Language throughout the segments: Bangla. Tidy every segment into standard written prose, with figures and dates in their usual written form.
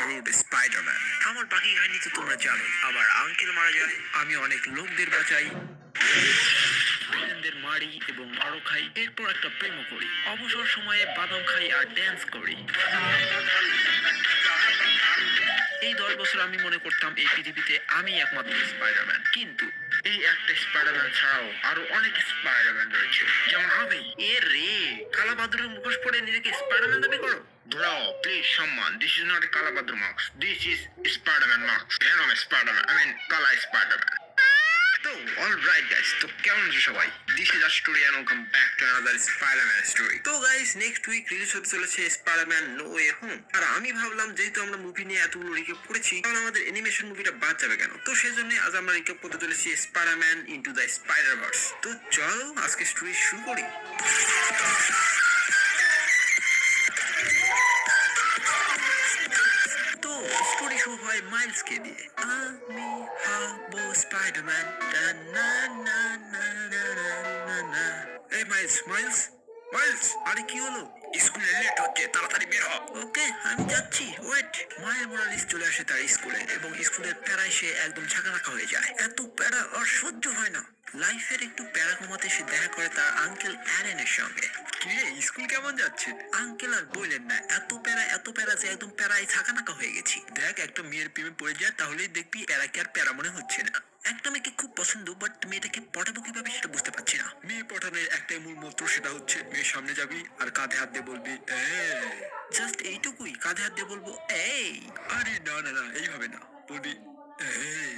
Groot Spiderman. আমার বাকি কাহিনী তো তোমরা জানো। আবার আঙ্কেল মারা যায়, আমি অনেক লোকদের বাঁচাই, ভিলেনদের মারি এবং মারও খাই, এরপর একটা প্রেমও করি, অবসর সময়ে বাদাম খাই আর ড্যান্স করি। এই 10 বছর আমি মনে করতাম এই পৃথিবীতে আমি একমাত্র স্পাইডারম্যান, কিন্তু এই একটা স্পাইডারম্যান ছাড়াও আরো অনেক স্পাইডারম্যান রয়েছে, যেমন আমি। এ রে, কালাবাদুরের মুখোশ পরে নিজেকে স্পাইডারম্যান দাবি করো? Bro, please, someone. This is not a Kalabadur marks. This is Spider-Man marks. Venom Spider-Man. I mean, Kala Spider-Man. তো অলরাইট গাইস, তো কেমন আছো সবাই? This is a story and welcome back to another Spiderman story. তো গাইস, নেক্সট উইক রিলিজ হতে চলেছে স্পাইডারম্যান নো ওয়ে হোম। আর আমি ভাবলাম যেহেতু আমরা মুভি নিয়ে এতগুলো রিক্যাপ করেছি, তাহলে আমাদের অ্যানিমেশন মুভিটা বাদ যাবে কেন? তো সেজন্য আজ আমরা রিক্যাপ করতে চলেছি স্পাইডারম্যান ইনটু দ্য স্পাইডারভার্স। তো চলো আজকে স্টোরি শুরু করি। তো স্টোরি শুরু হয় মাইলসকে দিয়ে। আমি হবো স্পাইডারম্যান, না না না না না না না। এই মাইলস, মাইলস, মাইলস, আরে কি হলো? স্কুলে লেট হচ্ছে, তাড়াতাড়ি বের হ। ওকে, আমি যাচ্ছি, ওয়েট। মাইল মোরালিস চলে আসে তার স্কুলে এবং স্কুলের প্যারায় সে একদম ঝাঁকানাকা হয়ে যায়। এত প্যারা আর সহ্য হয় না। লাইফের একটু প্যারা কমাতে সে দেখা করে তার আঙ্কেল অ্যারেনের সঙ্গে। কিরে, স্কুল কেমন যাচ্ছে? আঙ্কেল আর বললেন না, এত প্যারা যে একদম প্যারায় ঝাঁকানাকা হয়ে গেছি। দেখ, একটা মেয়ের প্রেমে পড়ে যায়, তাহলেই দেখবি প্যারাকে আর প্যারা মনে হচ্ছে না। একটা মেয়েকে খুব পছন্দ, বাট মেয়েটাকে পটাবো কিভাবে সেটা বুঝতে পারছি না। মেয়ে পটানোর একটাই মূল মন্ত্র, সেটা হচ্ছে মেয়ের সামনে যাবি আর কাঁধে হাত দিয়ে বলবি জাস্ট এইটুকুই, কাঁধে হাত দিয়ে বলবো এই। আরে না না না, এইভাবে না, বলবি এই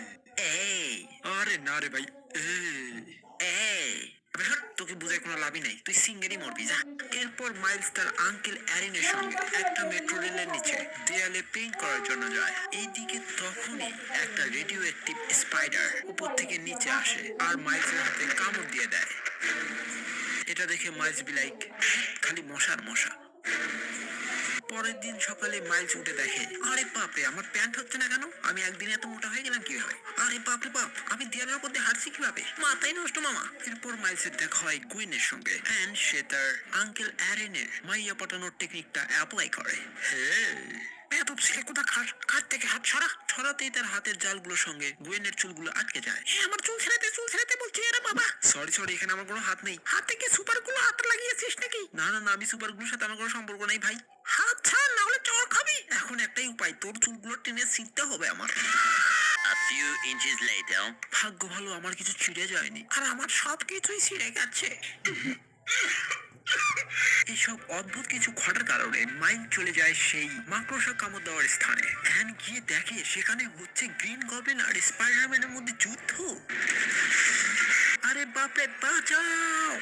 এই। আরে না রে ভাই, এই। তোকে বুঝায় কোনো লাভই নাই, তুই সিঙ্গেরই মরবি, যা। এরপর মাইলস তার আঙ্কেল অ্যারিনের সঙ্গে একটা মেট্রো রেলের নিচে দেয়ালে পেইন্ট করার জন্য যায়। এইদিকে তখনই একটা রেডিও অ্যাক্টিভ স্পাইডার উপর থেকে নিচে আসে আর মাইলসের হাতে কামড় দিয়ে দেয়। এটা দেখে মাইলস বি লাইক, খালি মশার মশা। পরের দিন সকালে মাইলস উঠে দেখে, আরে বাপরে, আমার প্যান্ট হচ্ছে না কেন? আমি একদিনে এত মোটা হয়ে গেলাম কিভাবে? আরে বাপরে বাপ, আমি দেয়ালের উপর দিয়ে হাঁটছি কিভাবে? মাথায় নষ্ট মামা। এরপর মাইলসের দেখা হয় গুইনের সঙ্গে, এন্ড সে তার আঙ্কেল অ্যারেনের মাইয়া পটানোর টেকনিকটা অ্যাপ্লাই করে। এত ছেলে কোথা খাস, হাত থেকে হাত সরা। ছড়াতেই তার হাতের জালগুলোর সঙ্গে গুয়েনের চুলগুলো আটকে যায়। আমার চুল ছেড়াতে বলছি, এরা বাবা। সরি সরি, এখানে আমার কোনো হাত নেই। হাত থেকে সুপার গুলো হাত লাগিয়েছিস নাকি? না না না, আমি সুপার গুলোর সাথে আমার কোনো সম্পর্ক নেই ভাই। হাত ছাড়, না হলে চড় খাবি। এখন একটাই উপায়, তোর চুলগুলো টেনে ছিঁড়তে হবে আমার। A few inches later. ভাগ্য ভালো, আমার কিছু ছিঁড়ে যায়নি, আর আমার সব কিছুই ছিঁড়ে গেছে। এইসব অদ্ভুত কিছু ঘটার কারণে মাইল চলে যায় সেই মাকড়সা কামড় দেওয়ার স্থানে। অ্যান গিয়ে দেখে সেখানে হচ্ছে গ্রিন গবলিন আর স্পাইডারম্যানের মধ্যে যুদ্ধ। আরে বাপরে, বাঁচাও!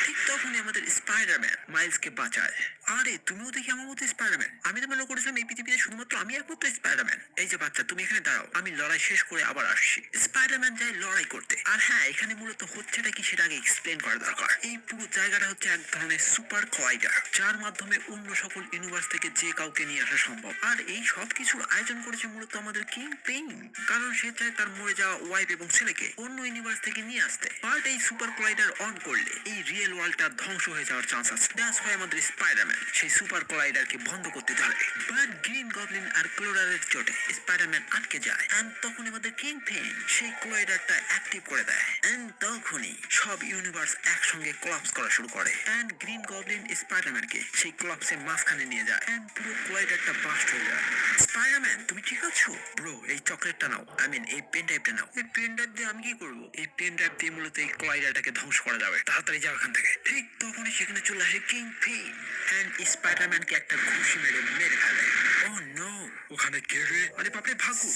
ঠিক তখনই আমাদের স্পাইডারম্যান মাইলসকে বাঁচায়। আরে তুমিও দেখি আমার মতো স্পাইডারম্যান। আমি তো মনে করেছিলাম এই পৃথিবীতে শুধুমাত্র আমি একমাত্র স্পাইডারম্যান। এই যে বাচ্চা, তুমি এখানে দাঁড়াও, আমি লড়াই শেষ করে আবার আসছি। স্পাইডারম্যান যায় লড়াই করতে। আর হ্যাঁ, এখানে মূলত হচ্ছেটা কি সেটা আগে এক্সপ্লেন করা দরকার। এই পুরো জায়গাটা হচ্ছে এক ধরনের সুপার কলাইডার, যার মাধ্যমে অন্য সকল ইউনিভার্স থেকে যে কাউকে নিয়ে আসা সম্ভব। আর এই সব কিছুর আয়োজন করেছে মূলত আমাদের কিং পেইন, কারণ সে চায় তার মরে যাওয়া ওয়াইফ এবং ছেলেকে অন্য ইউনিভার্স থেকে নিয়ে আসতে। বাট এই সুপার কলাইডার অন করলে এই রিয়েল ওয়ার্ল্ডটা ধ্বংস হয়ে যাওয়ার চান্স আছে। দ্যাটস হোয়াই আমাদের স্পাইডারম্যান সেই সুপার কলাইডারকে বন্ধ করতে ধরে। বাট গ্রিন গবলিন আর ক্লোরারের চোটে স্পাইডারম্যান আটকে যায়। এন্ড তখন আমাদের কিং পেইন সেই কলাইডারটা অ্যাক্টিভ করে দেয়। এন্ড তখনই সব ইউনিভার্স একসঙ্গে কোলাপস করা শুরু করে। এন্ড গ্রিন গবলিন স্পাইডারম্যানকে সেই কোলাপসের মাঝখানে নিয়ে যায়। এন্ড পুরো কলাইডারটা বাস্ট হয়ে যায়। স্পাইডারম্যান, তুমি ঠিক আছো? ব্রো, এই চকলেটটা নাও, আই মিন এই পেন ড্রাইভটা নাও। এই পেন ড্রাইভ দিয়ে আমি কি করবো? এই পেন ড্রাইভ দিয়ে মূলত এই কলাইডারটাকে ধ্বংস করা যাবে। তাড়াতাড়ি যাও এখান থেকে। ঠিক তখনই সেখানে চলে আসে কিং পেইন এন্ড স্পাইডারম্যানকে একটা ঘুষি মেরে ফেলে। ও নো, ওখানে কে রে? আরে বাপরে, ভাগো!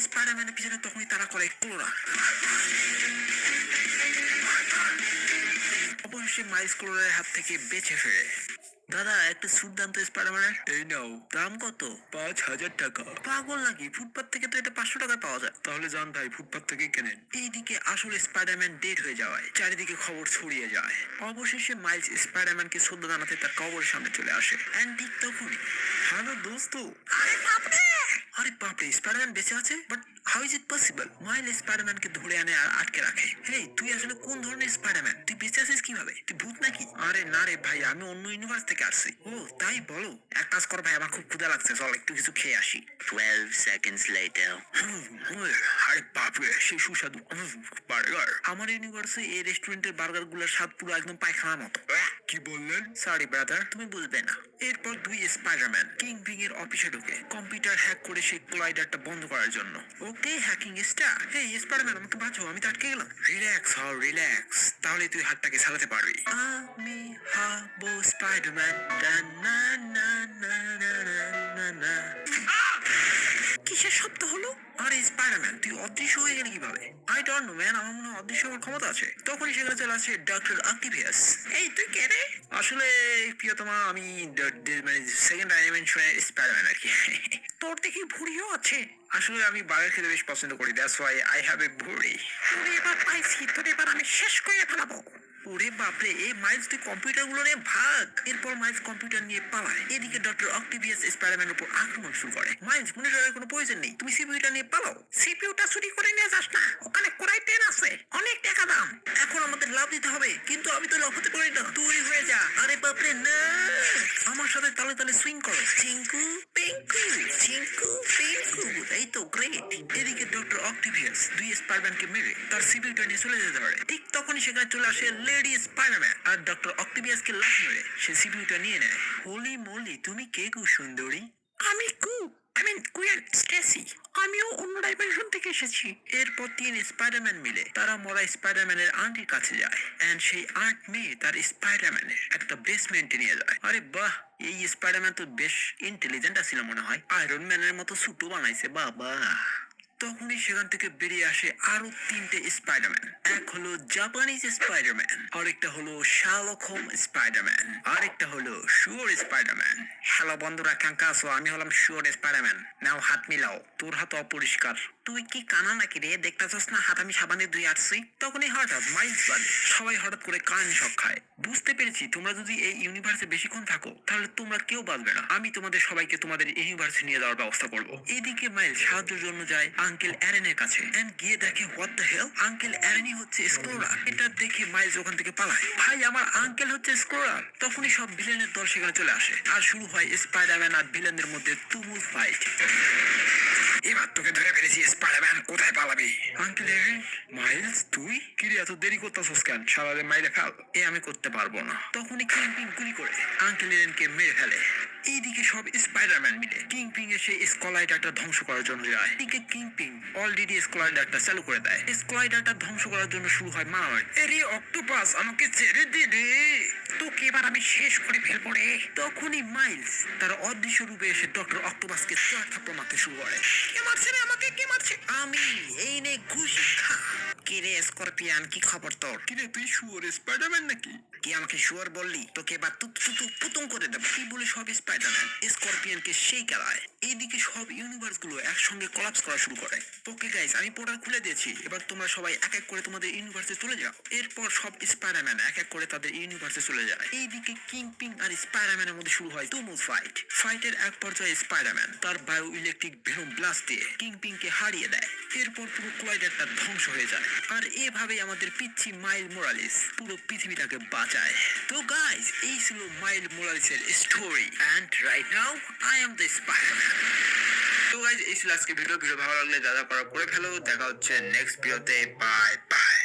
স্পাইডারম্যানের পিছনে তখনই তারা করে ক্লোরা। অবশেষে মাইলস ক্লোরারের হাত থেকে বেঁচে ফেরে। দাদা, একটা স্যুট দাম তো স্পাইডারম্যানের। এই নাও। দাম কত? 5,000 টাকা। পাগল নাকি? ফুটপাত থেকে তো এটা 500 টাকায় পাওয়া যায়। তাহলে যান ভাই, ফুটপাত থেকে কেনেন। এইদিকে আসলে স্পাইডারম্যান ডেড হয়ে যাওয়ায় চারিদিকে খবর ছড়িয়ে যায়। অবশেষে মাইলস স্পাইডারম্যানকে শ্রদ্ধা জানাতে তার কবরের সামনে চলে আসে। এন্ড ঠিক তখনই, হ্যালো দোস্ত। আরে বাপরে, আরে বাপরে, স্পাইডারম্যান বেঁচে আছে? But how is it possible? Miles স্পাইডারম্যানকে ধরে আনে আর আটকে রাখে। হেই, তুই আসলে কোন ধরনের স্পাইডারম্যান? তুই বেঁচে আছিস কিভাবে? তুই ভূত নাকি? আরে না রে ভাই, আমি অন্য ইউনিভার্স থেকে আসছি। ও তাই বলো। এক কাজ কর ভাই, আমার খুব ক্ষুধা লাগছে, চল একটু কিছু খেয়ে আসি। 12 seconds later. আরে বাপরে, সেই সুস্বাদু বার্গার। আমার ইউনিভার্সে এই রেস্টুরেন্টের বার্গার গুলোর স্বাদ পুরো একদম পায়খানার মতো। কি বললেন? সরি ব্রাদার, তুমি বুঝবে না। এরপর দুই স্পাইডারম্যান কিং পিং এর অফিসে ঢুকে কম্পিউটার হ্যাক করে সেই কোলাইডারটা বন্ধ করার জন্য। ওকে হ্যাকিং স্টার, হেই স্পাইডারম্যান আমাকে বাঁচাও, আমি তো আটকে গেলাম। রিল্যাক্স হও, রিল্যাক্স, তাহলে তুই হাতটাকে চালাতে পারবি। আমি হবো স্পাইডারম্যান, না না না না না না না। কিসের শব্দ হলো? আরে স্পাইডারম্যান, তুই অদৃশ্য হয়ে গেলি কিভাবে? আই ডোন্ট নো ম্যান, আমার মনে হয় অদৃশ্য হওয়ার ক্ষমতা আছে। তখনই সেখানে চলে আসে ডক্টর অক্টিভিয়াস। এই তুই কে রে? আসলে প্রিয়তমা, আমি মানে সেকেন্ড ডাইমেনশনের স্পাইডারম্যান আর কি। তোর দেখি ভুঁড়িও আছে। আসলে আমি বার্গার খেতে বেশ পছন্দ করি, that's why I have a ভুঁড়ি। তোরে এবার পাইছি, তোরে এবার আমি শেষ করে ফেলাবো। ওরে বাপরে, এই মাইলস তুই কম্পিউটার গুলো নিয়ে ভাগ। এরপর মাইলস কম্পিউটার নিয়ে পালায়। এদিকে ডক্টর অক্টিভিয়াস স্পাইডারম্যানের উপর আক্রমণ শুরু করে। মাইলস, মনে করার কোনো প্রয়োজন নেই, তুমি সিপিইউটা নিয়ে পালাও। সিপিইউটা চুরি করে নিয়ে যাস না, ওখানে কোরাই টেন আছে, অনেক টাকা দাম। এখন আমাদের লাভ দিতে হবে, কিন্তু আমি তো লাভ হতে পারি না, তুই হয়ে যা। আরে বাপরে না, আমার সাথে তালে তালে সুইং করো। চিঙ্কু পিঙ্কু, চিঙ্কু পিঙ্কু, এই তো গ্রেট। এদিকে ডক্টর অক্টিভিয়াস দুই স্পাইডারম্যানকে মেরে তার সিপিইউটা নিয়ে চলে যেতে পারে। ঠিক তখনই সেখানে চলে আসে লেডি স্পাইডারম্যান আর ডক্টর অক্টিভিয়াসকে লাথি মেরে সে সিপিইউটা নিয়ে নেয়। হোলি মোলি, তুমি কে গো সুন্দরী? আমি কুইন স্টেসি, আমিও অন্য ডাইমেনশন থেকে এসেছি। এরপর তিন স্পাইডারম্যান মিলে তারা মরা স্পাইডারম্যানের আন্টির কাছে যায়, এন্ড সেই আন্ট মেয়ে তার স্পাইডারম্যানের একটা বেসমেন্টে নিয়ে যায়। আরে বাহ, এই স্পাইডারম্যান তো বেশ ইন্টেলিজেন্ট ছিল মনে হয়, আয়রন ম্যানের মতো সুটও বানাইছে বাবা। তখনই সেখান থেকে বেরিয়ে আসে আরো তিনটে স্পাইডারম্যান। এক হলো জাপানিজ স্পাইডারম্যান, আরেকটা হলো শার্লক হোম স্পাইডারম্যান, আরেকটা হলো শুয়োর স্পাইডারম্যান। হ্যালো বন্ধুরা, কেমন আছো? আমি হলাম শুয়োর স্পাইডারম্যান। নাও হাত মিলাও, তোর হাত অপরিষ্কার। তুই কি কানা নাকি রে? দেখতেছস না হাত আমি সাবানে ধুয়ে আসছি। তখনই হঠাৎ মাইলস বাজে, সবাই হঠাৎ করে কারেন্ট শক খায়। বুঝতে পেরেছি, তোমরা যদি এই ইউনিভার্সে বেশিক্ষণ থাকো তাহলে তোমরা কেউ বাঁচবে না। আমি তোমাদের সবাইকে তোমাদের ইউনিভার্সে নিয়ে যাওয়ার ব্যবস্থা করব। এদিকে মাইল সাহায্যের জন্য যায় আঙ্কেল অ্যারেনের কাছে, এন্ড গিয়ে দেখে হোয়াট দ্য হেল, আঙ্কেল অ্যারেনই হচ্ছে স্ক্রোলার। এটা দেখে মাইলস ওখান থেকে পালায়। ভাই, আমার আঙ্কেল হচ্ছে স্ক্রোলার। তখনই সব ভিলেনের দল সেখানে চলে আসে আর শুরু হয় স্পাইডারম্যান আর ভিলেনদের মধ্যে তুমুল ফাইট। এবার তোকে ধরে ফেলেছি স্পাইডারম্যান, কোথায় পালাবি? আঙ্কেল এরেন, মাইলস তুই কি রে, এত দেরি করতেছস কেন? সারাদিন মাইরে খাও। আমি করতে পারবো না। তখনই কিংপিং গুলি করে আঙ্কেল এরেনকে মেরে ফেলে। এইদিকে সব স্পাইডারম্যান মিলে কিংপিং এর সেই স্কলাইডারটা ধ্বংস করার জন্য যায়। এদিকে কিংপিং অলরেডি স্কলাইডারটা চালু করে দেয়। স্কলাইডারটা ধ্বংস করার জন্য শুরু হয় মারামারি। এরে অক্টোপাস, আমাকে ছেড়ে দে রে, তোকে এবার আমি শেষ করে ফেলবো রে। তখনই মাইলস তার অদৃশ্য রূপে এসে ডক্টর অক্টোপাসকে চার থাপ্পড় মারতে শুরু করে। কে মারছে রে আমাকে? কে মারছে? আমি। এই নে ঘুষি খা। কিরে স্করপিয়ান, কি খবর তোর? কিরে, তুই শুয়োর স্পাইডারম্যান নাকি? কি আমাকে শুয়োর বললি? তোকে এবার পুতুং করে দেবো। কি বলে সব স্পাইডারম্যান স্করপিয়ানকে সেই খেলায়। এইদিকে সব ইউনিভার্স গুলো একসঙ্গে কোলাপস করা শুরু করে। ওকে গাইস, আমি পোর্টাল খুলে দিয়েছি, এবার তোমরা সবাই এক এক করে তোমাদের ইউনিভার্সে চলে যাও। এরপর সব স্পাইডারম্যান এক এক করে তাদের ইউনিভার্সে চলে যায়। এইদিকে কিংপিং আর স্পাইডারম্যানের মধ্যে শুরু হয় তুমুল ফাইট। ফাইটের এক পর্যায়ে স্পাইডারম্যান তার বায়ো ইলেকট্রিক ভেনম ব্লাস্ট দিয়ে কিংপিংকে হারিয়ে দেয়। এরপর পুরো কোলাইডারটা ধ্বংস হয়ে যায়। আর এভাবেই আমাদের পিচ্ছি মাইল মোরালিস পুরো পৃথিবীটাকে বাঁচায়। তো গাইস, এই ছিল মাইল মোরালিসের story, and right now I am the Spiderman. তো গাইস, এই ছিল আজকে ভিডিও ভালো লাগলে যা যা করা করে ফেলো। দেখা হচ্ছে নেক্সট ভিডিওতে। Bye bye.